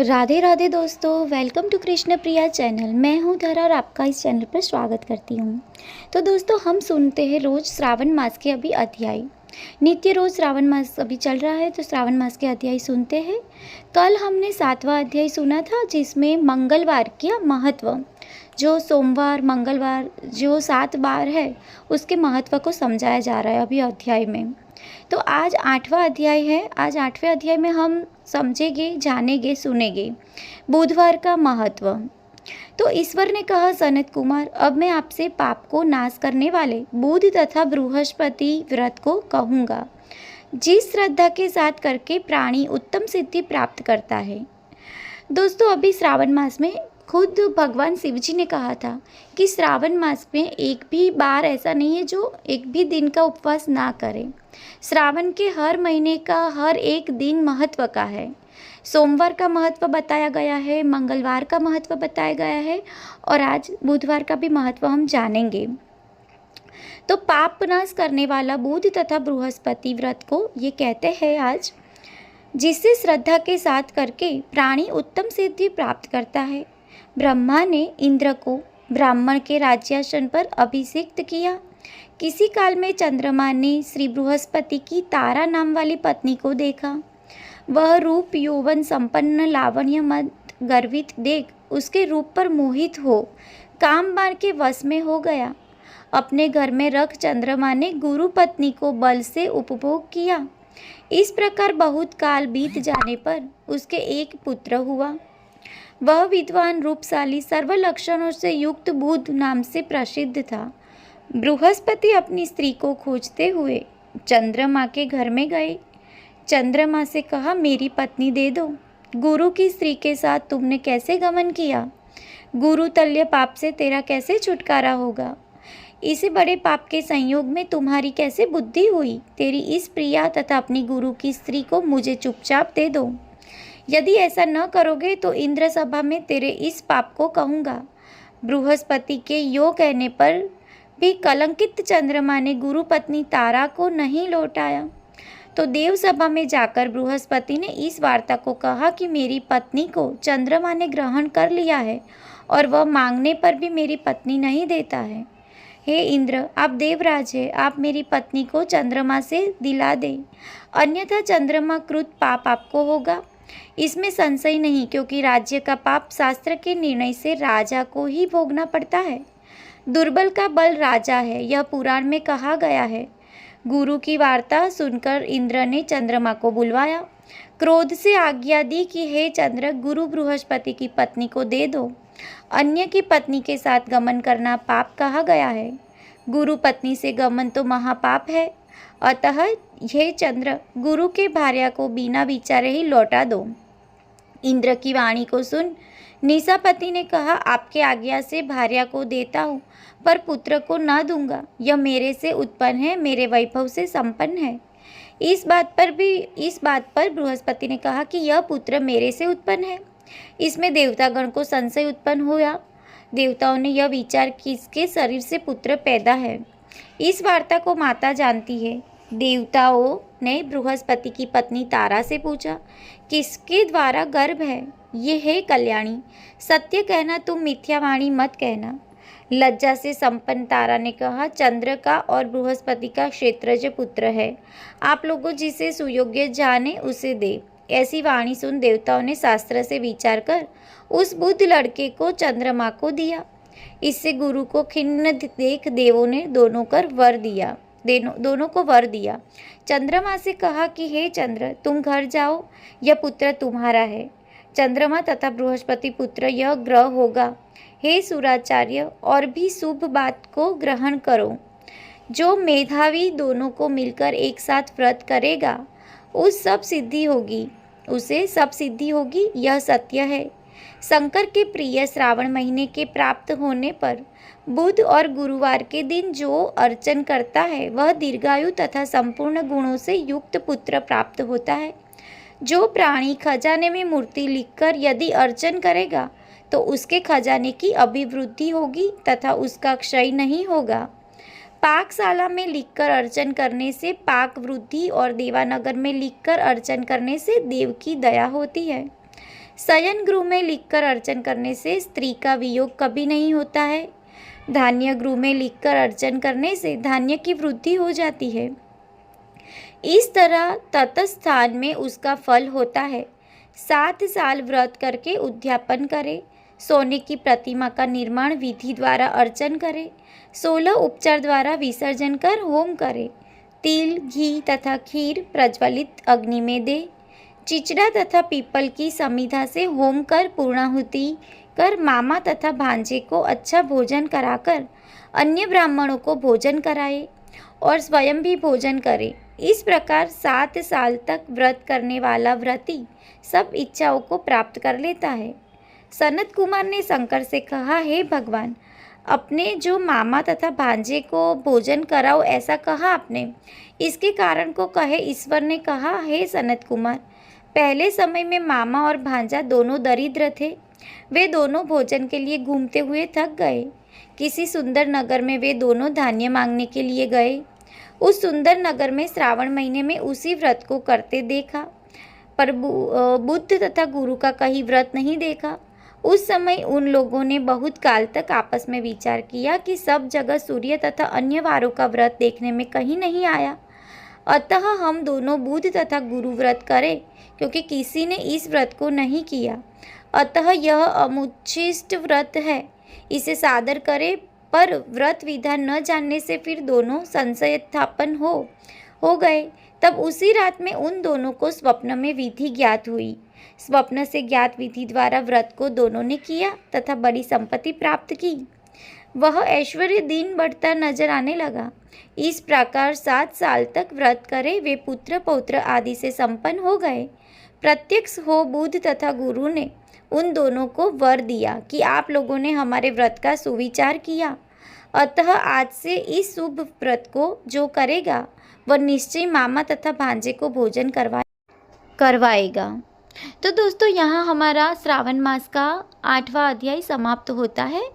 राधे राधे दोस्तों, welcome to Krishna Priya channel. मैं हूं धरा और आपका इस चैनल पर स्वागत करती हूं। तो दोस्तों, हम सुनते हैं रोज़ श्रावण मास के अभी अध्याय। नित्य रोज़ श्रावण मास अभी चल रहा है, तो श्रावण मास के अध्याय सुनते हैं। कल हमने 7वां अध्याय सुना था, जिसमें मंगलवार का महत्व, जो सोमवार मंगलवार जो 7 बार है, उसके महत्व को समझाया जा रहा है अभी अध्याय में। तो आज 8वां अध्याय है। आज 8वें अध्याय में हम समझेंगे, जानेंगे, सुनेंगे बुधवार का महत्व। तो ईश्वर ने कहा, सनत कुमार, अब मैं आपसे पाप को नाश करने वाले बुध तथा बृहस्पति व्रत को कहूँगा, जिस श्रद्धा के साथ करके प्राणी उत्तम सिद्धि प्राप्त करता है। दोस्तों, अभी श्रावण मास में खुद भगवान शिव जी ने कहा था कि श्रावण मास में एक भी बार ऐसा नहीं है जो एक भी दिन का उपवास ना करे। श्रावण के हर महीने का हर एक दिन महत्व का है। सोमवार का महत्व बताया गया है, मंगलवार का महत्व बताया गया है, और आज बुधवार का भी महत्व हम जानेंगे। तो पाप नाश करने वाला बुध तथा बृहस्पति व्रत को ये कहते हैं आज, जिससे श्रद्धा के साथ करके प्राणी उत्तम सिद्धि प्राप्त करता है। ब्रह्मा ने इंद्र को ब्राह्मण के राज्यासन पर अभिषिक्त किया। किसी काल में चंद्रमा ने श्री बृहस्पति की तारा नाम वाली पत्नी को देखा। वह रूप यौवन संपन्न लावण्य मद गर्वित देख उसके रूप पर मोहित हो काम बाण के वश में हो गया। अपने घर में रख चंद्रमा ने गुरु पत्नी को बल से उपभोग किया। इस प्रकार बहुत काल बीत जाने पर उसके एक पुत्र हुआ। वह विद्वान, रूपशाली, सर्व लक्षणों से युक्त बुध नाम से प्रसिद्ध था। बृहस्पति अपनी स्त्री को खोजते हुए चंद्रमा के घर में गए। चंद्रमा से कहा, मेरी पत्नी दे दो। गुरु की स्त्री के साथ तुमने कैसे गमन किया? गुरु तल्य पाप से तेरा कैसे छुटकारा होगा? इस बड़े पाप के संयोग में तुम्हारी कैसे बुद्धि हुई? तेरी इस प्रिया तथा अपनी गुरु की स्त्री को मुझे चुपचाप दे दो। यदि ऐसा न करोगे तो इंद्र सभा में तेरे इस पाप को कहूँगा। बृहस्पति के यो कहने पर भी कलंकित चंद्रमा ने गुरु पत्नी तारा को नहीं लौटाया। तो देव सभा में जाकर बृहस्पति ने इस वार्ता को कहा कि मेरी पत्नी को चंद्रमा ने ग्रहण कर लिया है और वह मांगने पर भी मेरी पत्नी नहीं देता है। हे इंद्र, आप देवराज है, आप मेरी पत्नी को चंद्रमा से दिला दें, अन्यथा चंद्रमा कृत पाप आपको होगा। इसमें संशय नहीं, क्योंकि राज्य का पाप शास्त्र के निर्णय से राजा को ही भोगना पड़ता है। दुर्बल का बल राजा है, यह पुराण में कहा गया है। गुरु की वार्ता सुनकर इंद्र ने चंद्रमा को बुलवाया। क्रोध से आज्ञा दी कि हे चंद्र, गुरु बृहस्पति की पत्नी को दे दो। अन्य की पत्नी के साथ गमन करना पाप कहा गया है। गुरु पत्नी से गमन तो महापाप है। अतः हे चंद्र, गुरु के भार्या को बिना विचारे ही लौटा दो। इंद्र की वाणी को सुन निशापति ने कहा, आपके आज्ञा से भार्या को देता हूँ, पर पुत्र को न दूंगा। यह मेरे से उत्पन्न है, मेरे वैभव से संपन्न है। इस बात पर बृहस्पति ने कहा कि यह पुत्र मेरे से उत्पन्न है। इसमें देवतागण को संशय उत्पन्न हुआ। देवताओं ने यह विचार किसके शरीर से पुत्र पैदा है। इस वार्ता को माता जानती है। देवताओं ने बृहस्पति की पत्नी तारा से पूछा, किसके द्वारा गर्भ है? ये है कल्याणी, सत्य कहना, तुम मिथ्यावाणी मत कहना। लज्जा से संपन्न तारा ने कहा, चंद्र का और बृहस्पति का क्षेत्रज पुत्र है। आप लोगों जिसे सुयोग्य जाने उसे दे। ऐसी वाणी सुन देवताओं ने शास्त्र से विचार कर उस बुद्ध लड़के को चंद्रमा को दिया। इससे गुरु को खिन्न देख देवों ने दोनों को वर दिया। चंद्रमा से कहा कि हे चंद्र, तुम घर जाओ, यह पुत्र तुम्हारा है। चंद्रमा तथा बृहस्पति पुत्र यह ग्रह होगा। हे सुराचार्य, और भी शुभ बात को ग्रहण करो। जो मेधावी दोनों को मिलकर एक साथ व्रत करेगा उसे सब सिद्धि होगी, यह सत्य है। शंकर के प्रिय श्रावण महीने के प्राप्त होने पर बुध और गुरुवार के दिन जो अर्चन करता है वह दीर्घायु तथा संपूर्ण गुणों से युक्त पुत्र प्राप्त होता है। जो प्राणी खजाने में मूर्ति लिखकर यदि अर्चन करेगा तो उसके खजाने की अभिवृद्धि होगी तथा उसका क्षय नहीं होगा। पाकशाला में लिखकर अर्चन करने से पाक वृद्धि और देवानगर में लिखकर अर्चन करने से देव की दया होती है। शयन गृह में लिखकर अर्चन करने से स्त्री का वियोग कभी नहीं होता है। धान्य गृह में लिखकर अर्चन करने से धान्य की वृद्धि हो जाती है। इस तरह तटस्थ स्थान में उसका फल होता है। 7 साल व्रत करके उद्यापन करे। सोने की प्रतिमा का निर्माण विधि द्वारा अर्चन करे। 16 उपचार द्वारा विसर्जन कर होम करे। तिल, घी तथा खीर प्रज्वलित अग्नि में दे। चिचड़ा तथा पीपल की समिधा से होम कर पूर्णाहुति कर मामा तथा भांजे को अच्छा भोजन कराकर अन्य ब्राह्मणों को भोजन कराए और स्वयं भी भोजन करे। इस प्रकार 7 साल तक व्रत करने वाला व्रती सब इच्छाओं को प्राप्त कर लेता है। सनत कुमार ने शंकर से कहा, हे भगवान, अपने जो मामा तथा भांजे को भोजन कराओ ऐसा कहा आपने, इसके कारण को कहे। ईश्वर ने कहा, हे सनत कुमार, पहले समय में मामा और भांजा दोनों दरिद्र थे। वे दोनों भोजन के लिए घूमते हुए थक गए। किसी सुंदर नगर में वे दोनों धान्य मांगने के लिए गए। उस सुंदर नगर में श्रावण महीने में उसी व्रत को करते देखा, पर बुद्ध तथा गुरु का कहीं व्रत नहीं देखा। उस समय उन लोगों ने बहुत काल तक आपस में विचार किया कि सब जगह सूर्य तथा अन्य वारों का व्रत देखने में कहीं नहीं आया, अतः हम दोनों बुद्ध तथा गुरु व्रत करें, क्योंकि किसी ने इस व्रत को नहीं किया। अतः यह अमुच्छिष्ट व्रत है, इसे सादर करें। पर व्रत विधान न जानने से फिर दोनों संशयस्थापन हो गए। तब उसी रात में उन दोनों को स्वप्न में विधि ज्ञात हुई। स्वप्न से ज्ञात विधि द्वारा व्रत को दोनों ने किया तथा बड़ी संपत्ति प्राप्त की। वह ऐश्वर्य दिन बढ़ता नजर आने लगा। इस प्रकार 7 साल तक व्रत करे वे पुत्र पौत्र आदि से संपन्न हो गए। प्रत्यक्ष हो बुद्ध तथा गुरु ने उन दोनों को वर दिया कि आप लोगों ने हमारे व्रत का सुविचार किया, अतः आज से इस शुभ व्रत को जो करेगा वह निश्चय मामा तथा भांजे को भोजन करवाएगा। तो दोस्तों, यहाँ हमारा श्रावण मास का 8वां अध्याय समाप्त होता है।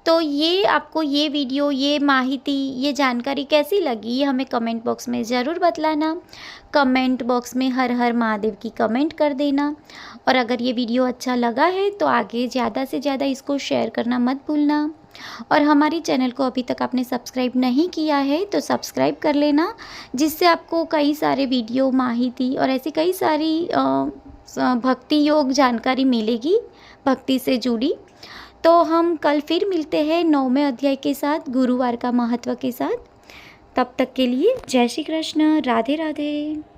तो ये आपको ये वीडियो, ये माहिती, ये जानकारी कैसी लगी, ये हमें कमेंट बॉक्स में ज़रूर बतलाना। कमेंट बॉक्स में हर हर महादेव की कमेंट कर देना। और अगर ये वीडियो अच्छा लगा है तो आगे ज़्यादा से ज़्यादा इसको शेयर करना मत भूलना। और हमारी चैनल को अभी तक आपने सब्सक्राइब नहीं किया है तो सब्सक्राइब कर लेना, जिससे आपको कई सारे वीडियो, माहिती और ऐसी कई सारी भक्ति योग जानकारी मिलेगी, भक्ति से जुड़ी। तो हम कल फिर मिलते हैं 9वें अध्याय के साथ, गुरुवार का महत्व के साथ। तब तक के लिए जय श्री कृष्ण, राधे राधे।